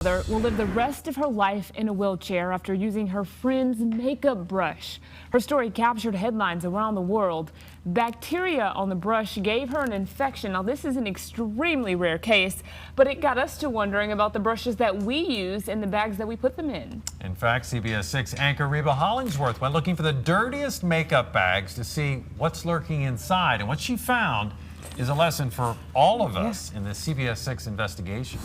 Mother will live the rest of her life in a wheelchair after using her friend's makeup brush. Her story captured headlines around the world. Bacteria on the brush gave her an infection. Now, this is an extremely rare case, but it got us to wondering about the brushes that we use and the bags that we put them in. In fact, CBS 6 anchor Reba Hollingsworth went looking for the dirtiest makeup bags to see what's lurking inside. And what she found is a lesson for all of us in the CBS 6 investigation.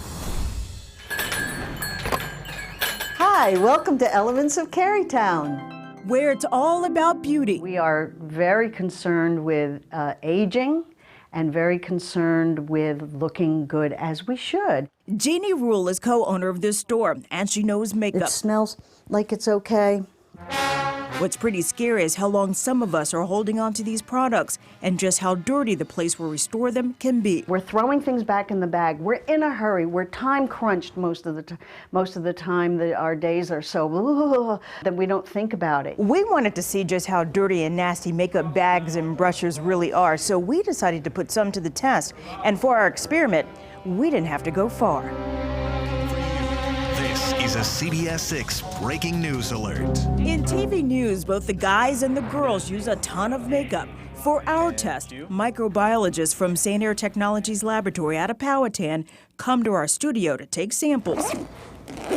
Hi, welcome to Elements of Carytown, where it's all about beauty. We are very concerned with aging and very concerned with looking good, as we should. Jeannie Rule is co-owner of this store, and she knows makeup. It smells like it's okay. What's pretty scary is how long some of us are holding on to these products and just how dirty the place where we store them can be. We're throwing things back in the bag. We're in a hurry. We're time crunched most of the time. That our days are so that we don't think about it. We wanted to see just how dirty and nasty makeup bags and brushes really are, so we decided to put some to the test. And for our experiment, we didn't have to go far. Is a CBS 6 breaking news alert. In TV news, both the guys and the girls use a ton of makeup. For our test, microbiologists from St. Air Technologies Laboratory out of Powhatan come to our studio to take samples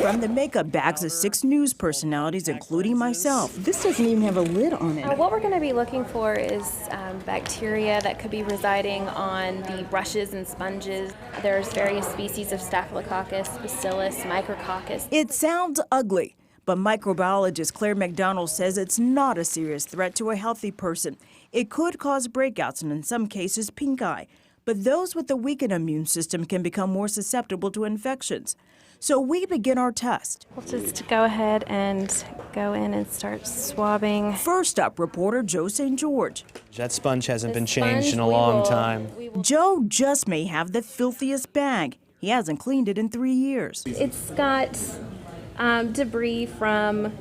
from the makeup bags of 6 news personalities, including myself. This doesn't even have a lid on it. What we're going to be looking for is bacteria that could be residing on the brushes and sponges. There's various species of Staphylococcus, Bacillus, Micrococcus. It sounds ugly, but microbiologist Claire McDonald says it's not a serious threat to a healthy person. It could cause breakouts and in some cases pink eye, but those with a weakened immune system can become more susceptible to infections. So we begin our test. We'll just go ahead and go in and start swabbing. First up, reporter Joe St. George. That sponge hasn't been changed in a long time. Joe just may have the filthiest bag. He hasn't cleaned it in 3 years. It's got debris from...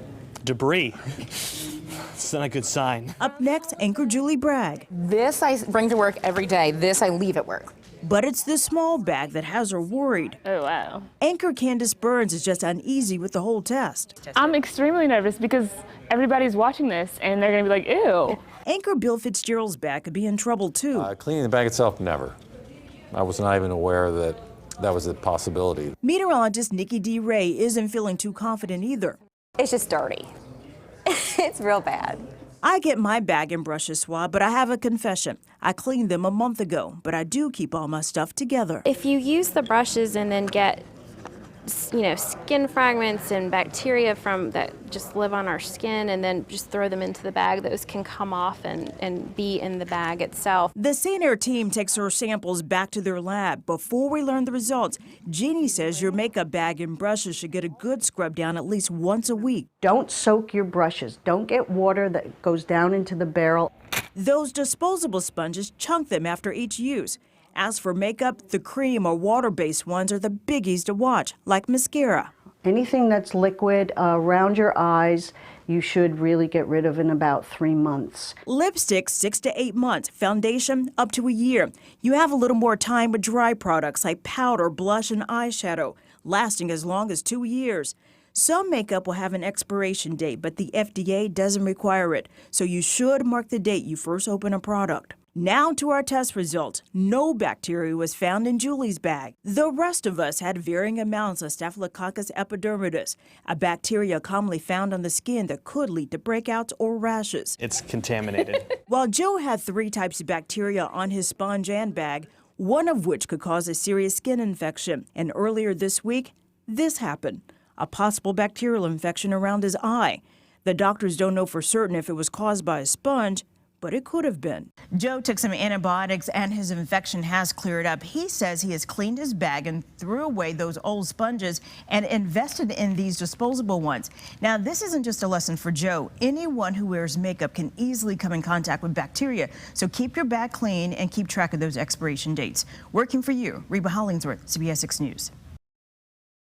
Debris? It's not a good sign. Up next, anchor Julie Bragg. This I bring to work every day. This I leave at work. But it's the small bag that has her worried. Oh, wow. Anchor Candace Burns is just uneasy with the whole test. I'm extremely nervous because everybody's watching this and they're going to be like, ew. Anchor Bill Fitzgerald's bag could be in trouble, too. Cleaning the bag itself, never. I was not even aware that that was a possibility. Meteorologist Nikki D. Ray isn't feeling too confident either. It's just dirty. It's real bad. I get my bag and brushes swabbed, but I have a confession. I cleaned them a month ago, but I do keep all my stuff together. If you use the brushes and then get, skin fragments and bacteria from that just live on our skin and then just throw them into the bag, those can come off and be in the bag itself. The St. Air team takes her samples back to their lab. Before we learn the results, Jeannie says your makeup bag and brushes should get a good scrub down at least once a week. Don't soak your brushes. Don't get water that goes down into the barrel. Those disposable sponges, chunk them after each use. As for makeup, the cream or water-based ones are the biggies to watch, like mascara. Anything that's liquid around your eyes, you should really get rid of in about 3 months. Lipstick, 6 to 8 months. Foundation, up to a year. You have a little more time with dry products like powder, blush, and eyeshadow, lasting as long as 2 years. Some makeup will have an expiration date, but the FDA doesn't require it, so you should mark the date you first open a product. Now to our test results. No bacteria was found in Julie's bag. The rest of us had varying amounts of Staphylococcus epidermidis, a bacteria commonly found on the skin that could lead to breakouts or rashes. It's contaminated. While Joe had 3 types of bacteria on his sponge and bag, one of which could cause a serious skin infection. And earlier this week, this happened. A possible bacterial infection around his eye. The doctors don't know for certain if it was caused by a sponge, but it could have been. Joe took some antibiotics and his infection has cleared up. He says he has cleaned his bag and threw away those old sponges and invested in these disposable ones. Now, this isn't just a lesson for Joe. Anyone who wears makeup can easily come in contact with bacteria. So keep your bag clean and keep track of those expiration dates. Working for you, Reba Hollingsworth, CBS 6 News.